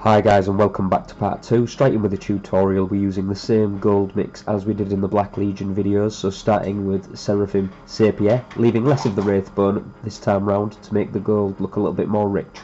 Hi guys, and welcome back to part 2. Straight in with the tutorial, we're using the same gold mix as we did in the Black Legion videos, so starting with Seraphim Sapphire, leaving less of the Wraithbone this time round to make the gold look a little bit more rich.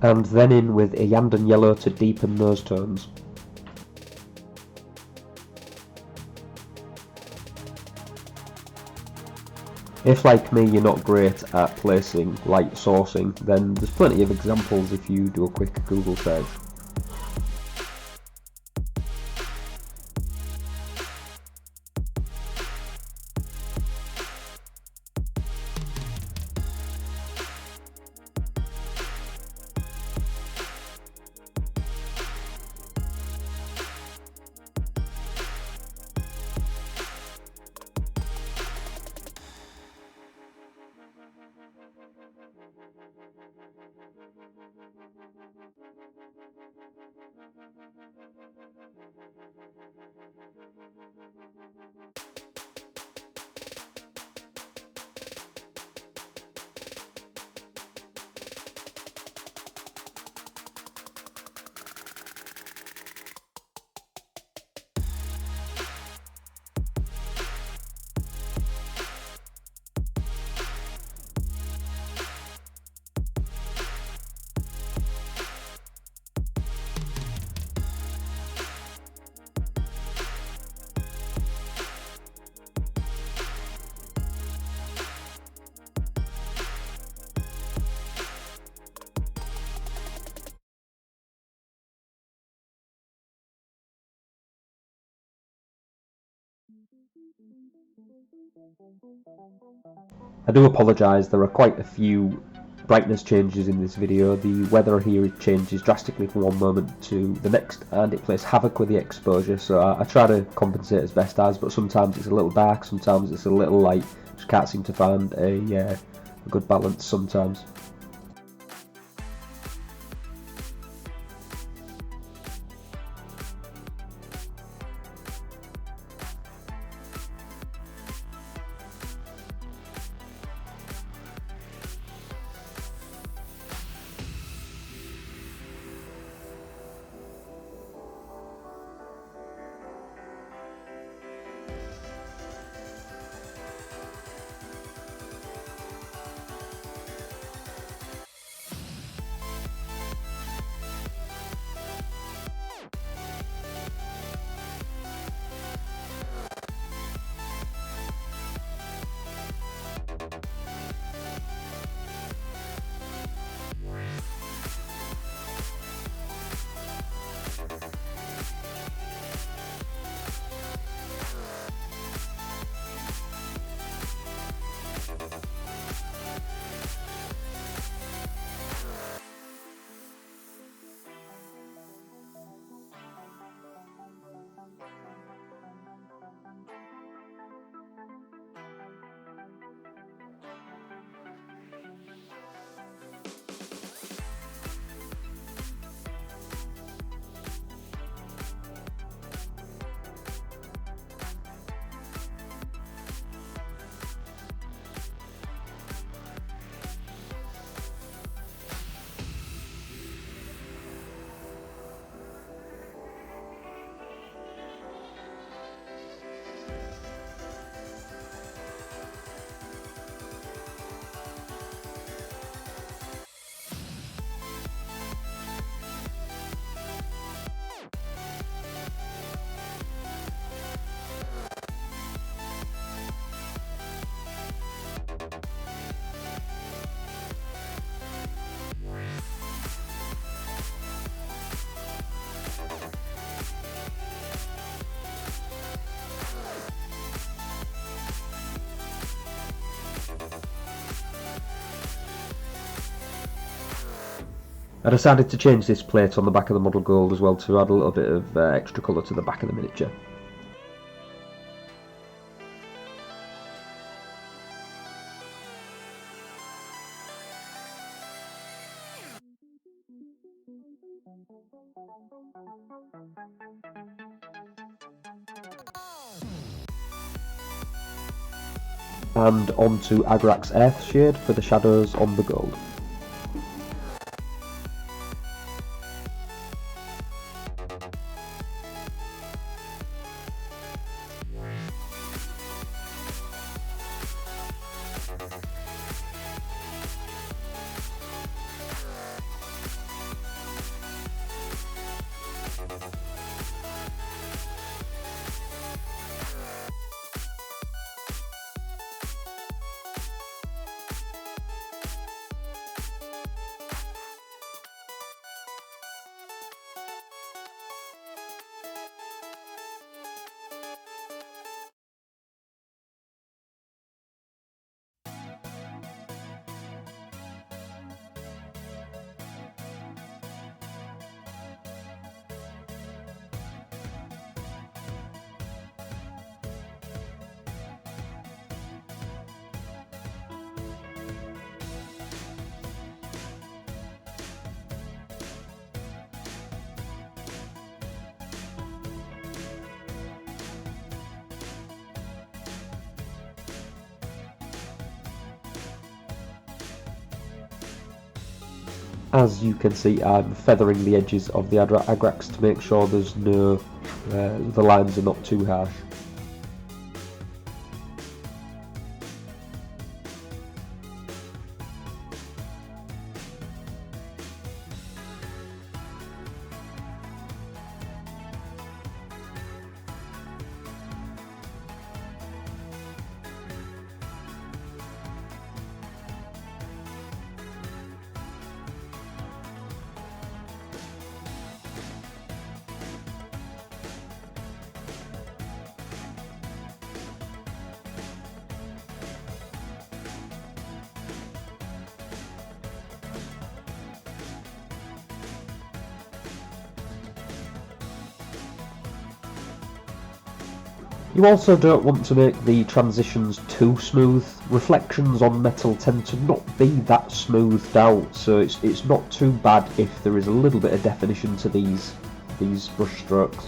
And then in with a Yandan Yellow to deepen those tones. If, like me, you're not great at placing light sourcing, then there's plenty of examples if you do a quick Google search. I do apologise, there are quite a few brightness changes in this video. The weather here changes drastically from one moment to the next, and it plays havoc with the exposure, so I try to compensate as best as, but sometimes it's a little dark, sometimes it's a little light. Just can't seem to find a good balance sometimes. I decided to change this plate on the back of the model gold as well to add a little bit of extra colour to the back of the miniature. And onto Agrax Earthshade for the shadows on the gold. As you can see, I'm feathering the edges of the Agrax to make sure there's no, the lines are not too harsh. You also don't want to make the transitions too smooth. Reflections on metal tend to not be that smoothed out, so it's not too bad if there is a little bit of definition to these brush strokes.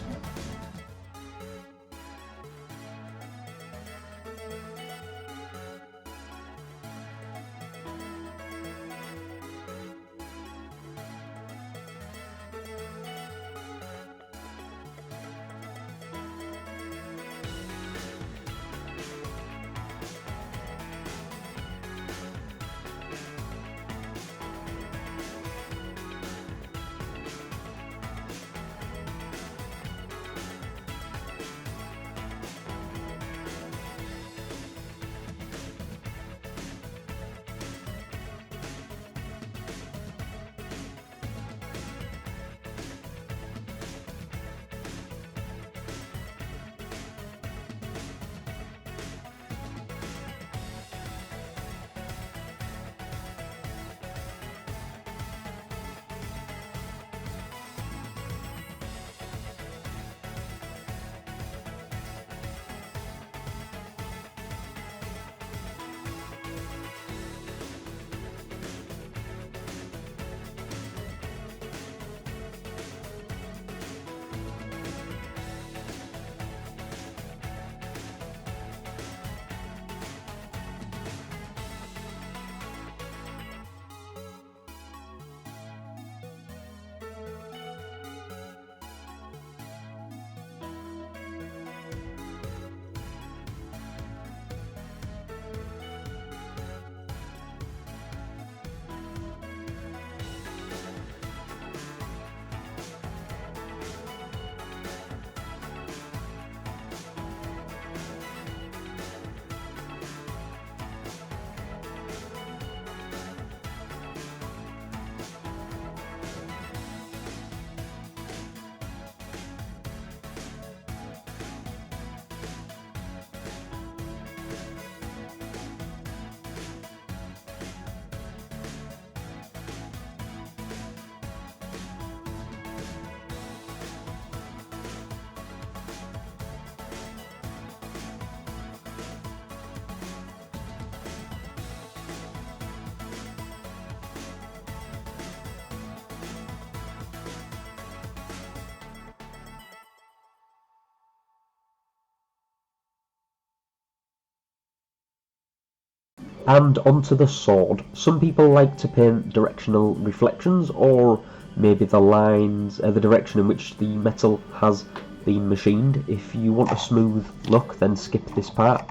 And onto the sword. Some people like to paint directional reflections, or maybe the lines, the direction in which the metal has been machined. If you want a smooth look, then skip this part.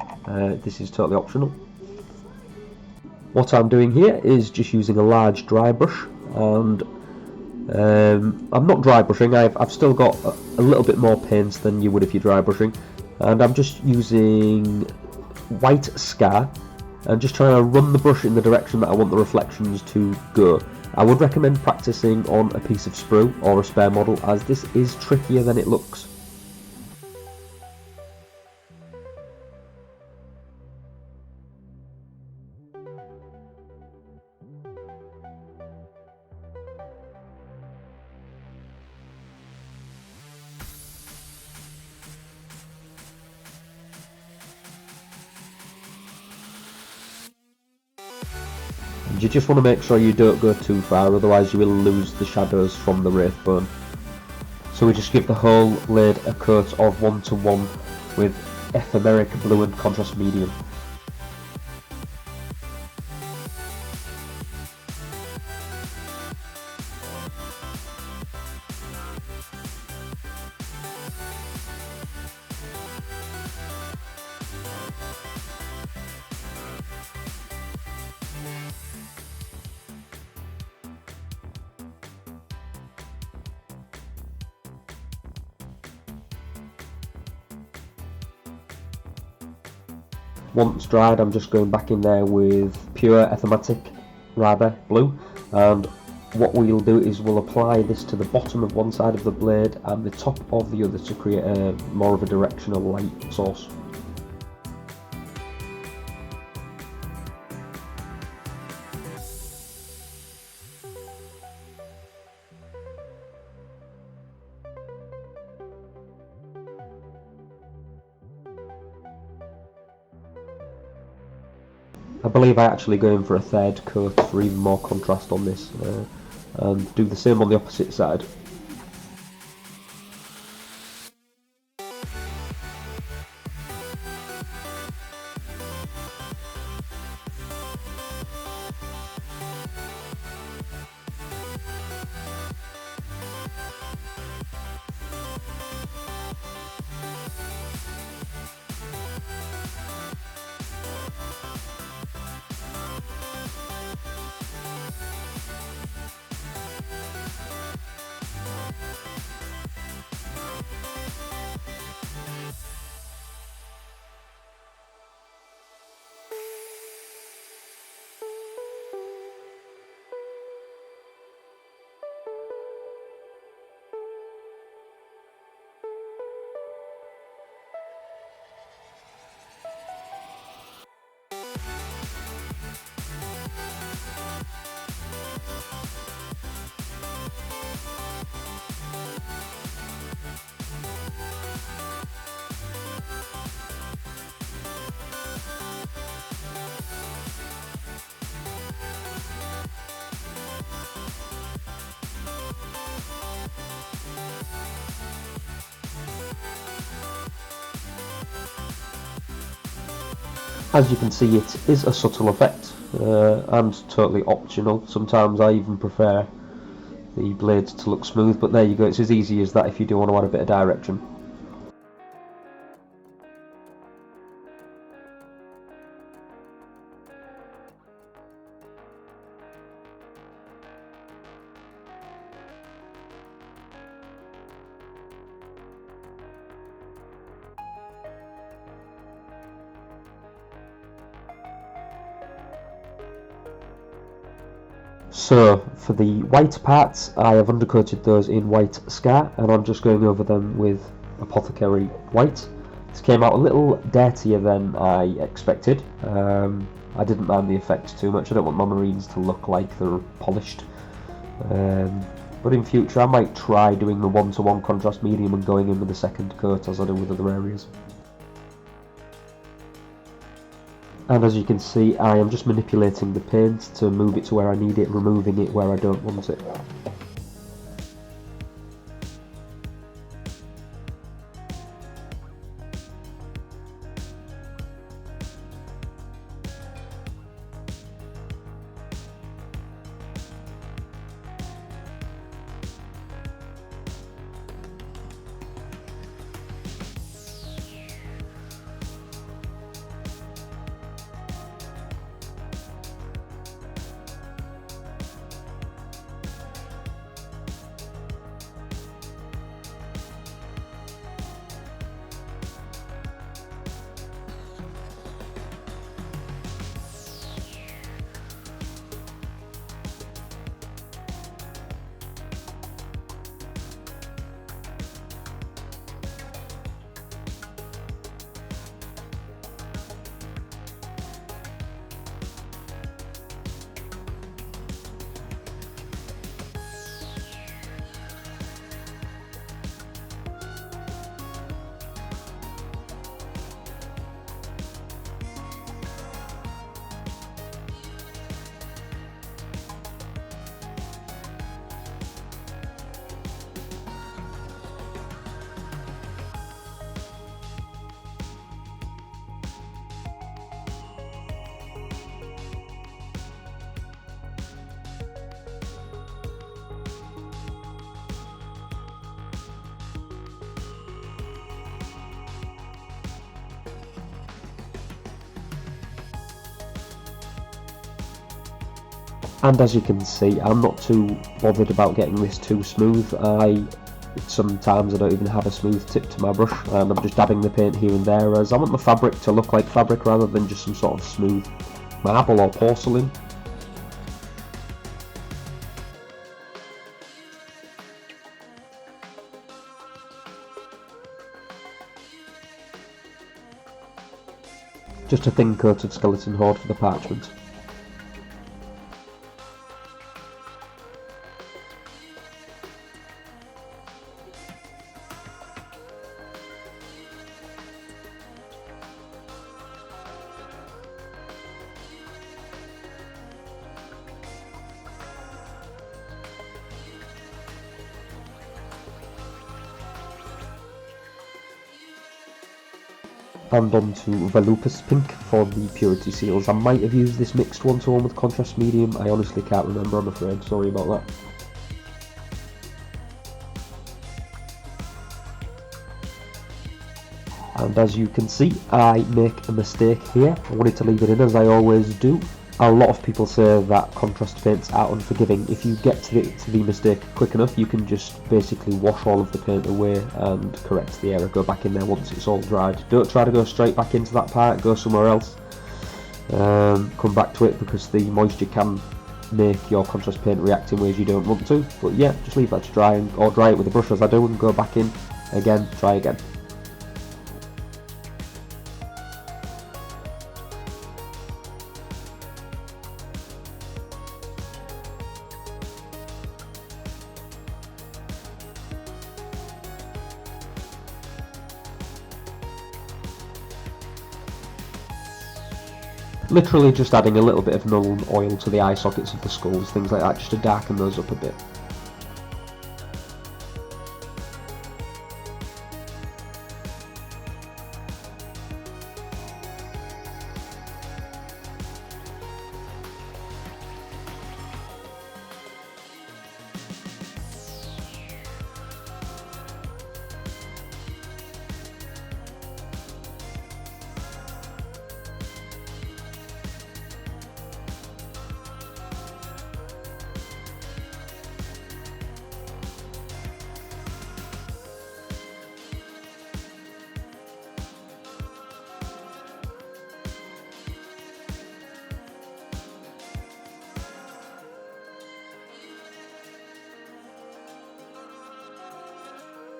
This is totally optional. What I'm doing here is just using a large dry brush, and I'm not dry brushing. I've still got a little bit more paint than you would if you're dry brushing, and I'm just using white scar and just trying to run the brush in the direction that I want the reflections to go. I would recommend practicing on a piece of sprue or a spare model, as this is trickier than it looks. And you just want to make sure you don't go too far, otherwise you will lose the shadows from the wraith bone. So we just give the whole blade a coat of 1:1 with ephemeric blue and contrast medium. Once dried, I'm just going back in there with pure ethematic, rather, blue, and what we'll do is we'll apply this to the bottom of one side of the blade and the top of the other to create a more of a directional light source. I believe I actually go in for a third coat for even more contrast on this, and do the same on the opposite side. As you can see, it is a subtle effect, and totally optional. Sometimes I even prefer the blades to look smooth, but there you go, it's as easy as that if you do want to add a bit of direction. So for the white parts, I have undercoated those in white scar, and I'm just going over them with apothecary white. This came out a little dirtier than I expected. I didn't mind the effect too much. I don't want my marines to look like they're polished. But in future I might try doing the 1:1 contrast medium and going in with a second coat as I do with other areas. And as you can see, I am just manipulating the paint to move it to where I need it, removing it where I don't want it. And as you can see, I'm not too bothered about getting this too smooth. Sometimes I don't even have a smooth tip to my brush, and I'm just dabbing the paint here and there, as I want the fabric to look like fabric rather than just some sort of smooth marble or porcelain. Just a thin coat of skeleton horde for the parchment. And on to Volupus Pink for the purity seals. I might have used this mixed 1-to-1 with contrast medium, I honestly can't remember, I'm afraid, sorry about that. And as you can see, I make a mistake here. I wanted to leave it in as I always do. A lot of people say that contrast paints are unforgiving. If you get to the mistake quick enough, you can just basically wash all of the paint away and correct the error. Go back in there once it's all dried. Don't try to go straight back into that part, go somewhere else. Come back to it, because the moisture can make your contrast paint react in ways you don't want to. But yeah, just leave that to dry, or dry it with a brush as I do, and go back in again, try again. Literally just adding a little bit of Nuln oil to the eye sockets of the skulls, things like that, just to darken those up a bit.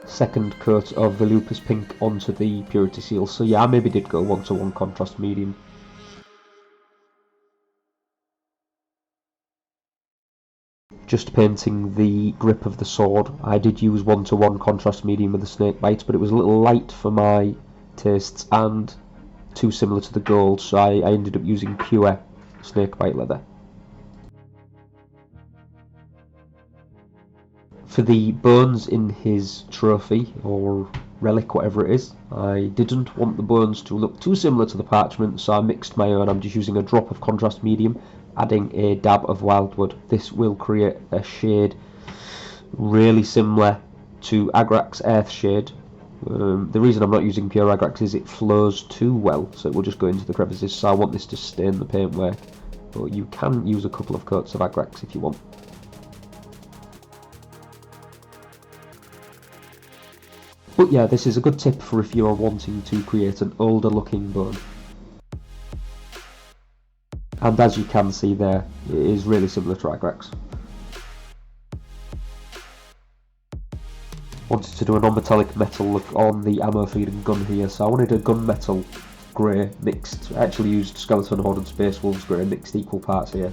Second coat of Volupus Pink onto the purity seal. So yeah, I maybe did go 1-to-1 contrast medium. Just painting the grip of the sword, I did use 1-to-1 contrast medium with the snake bite, but it was a little light for my tastes and too similar to the gold, so I ended up using pure snake bite leather. For the bones in his trophy, or relic, whatever it is, I didn't want the bones to look too similar to the parchment, so I mixed my own. I'm just using a drop of contrast medium, adding a dab of wildwood. This will create a shade really similar to Agrax Earth Shade. The reason I'm not using pure Agrax is it flows too well, so it will just go into the crevices, so I want this to stain the paintwork. But you can use a couple of coats of Agrax if you want. But yeah, this is a good tip for if you are wanting to create an older looking bone. And as you can see there, it is really similar to Agrax. Wanted to do a non-metallic metal look on the ammo feeding gun here, so I wanted a gunmetal grey mixed. I actually used Skeleton Horde and Space Wolves grey mixed equal parts here.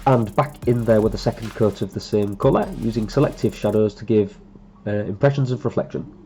and back in there with a second coat of the same colour, using selective shadows to give impressions of reflection.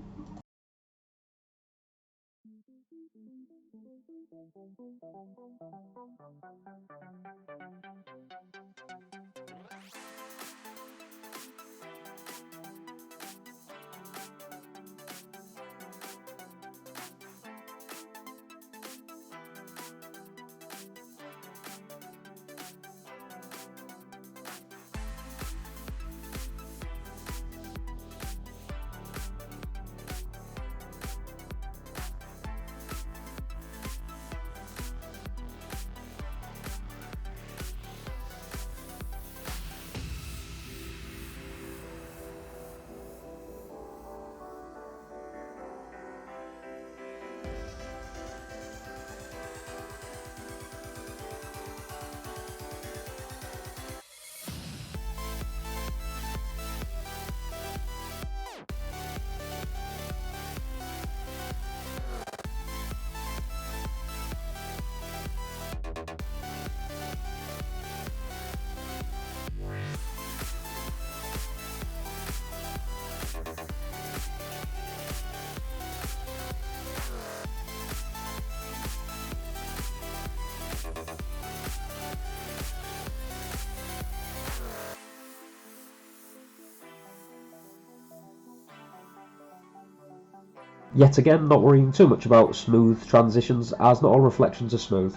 Yet again, not worrying too much about smooth transitions, as not all reflections are smooth.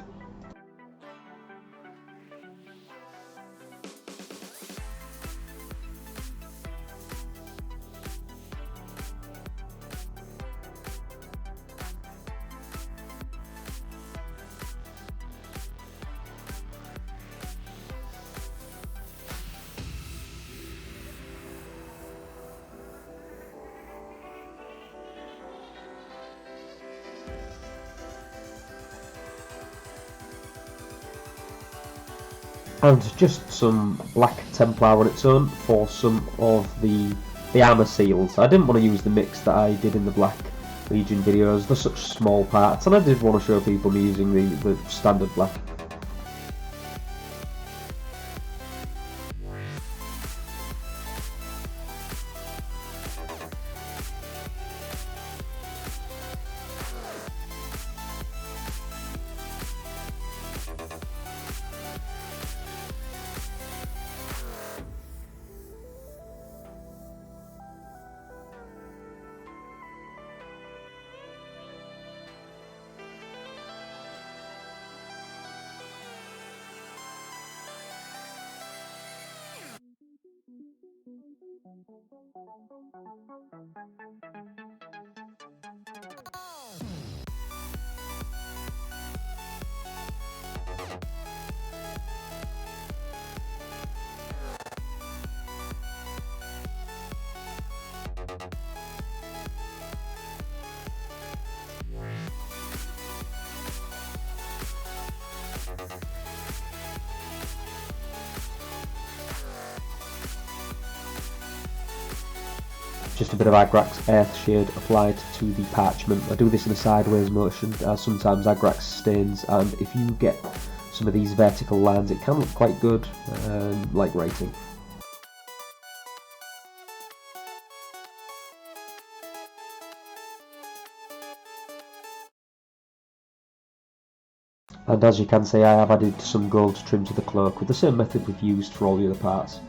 And just some black Templar on its own for some of the armour seals. I didn't want to use the mix that I did in the Black Legion videos, they're such small parts, and I did want to show people me using the standard black. Just a bit of Agrax Earth Shade applied to the parchment. I do this in a sideways motion, as sometimes Agrax stains, and if you get some of these vertical lines it can look quite good, like writing. And as you can see, I have added some gold trim to the cloak with the same method we've used for all the other parts.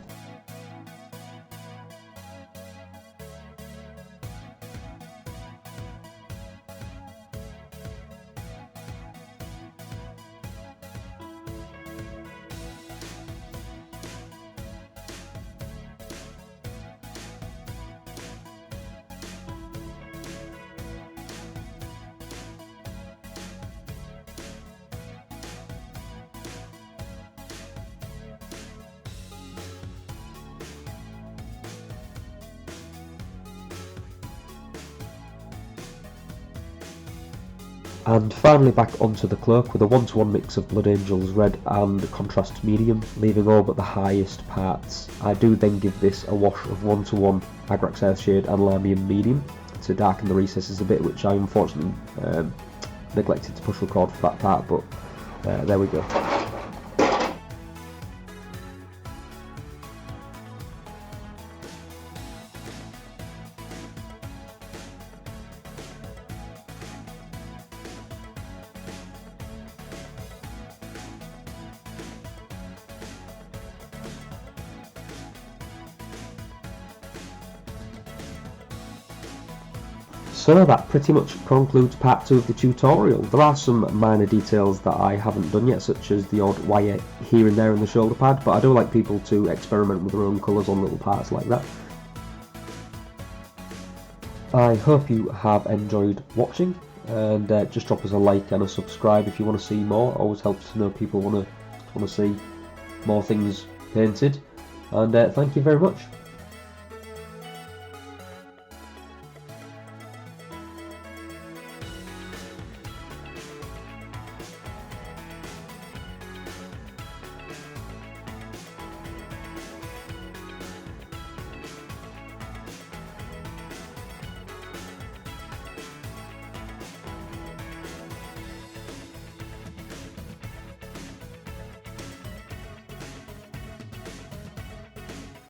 And finally back onto the cloak with a 1-to-1 mix of Blood Angels Red and Contrast Medium, leaving all but the highest parts. I do then give this a wash of 1-to-1 Agrax Earthshade and Lamium Medium to darken the recesses a bit, which I unfortunately neglected to push record for that part, but there we go. So that pretty much concludes part 2 of the tutorial. There are some minor details that I haven't done yet, such as the odd wire here and there in the shoulder pad, but I do like people to experiment with their own colours on little parts like that. I hope you have enjoyed watching, and just drop us a like and a subscribe if you want to see more. It always helps to know people want to see more things painted, and thank you very much.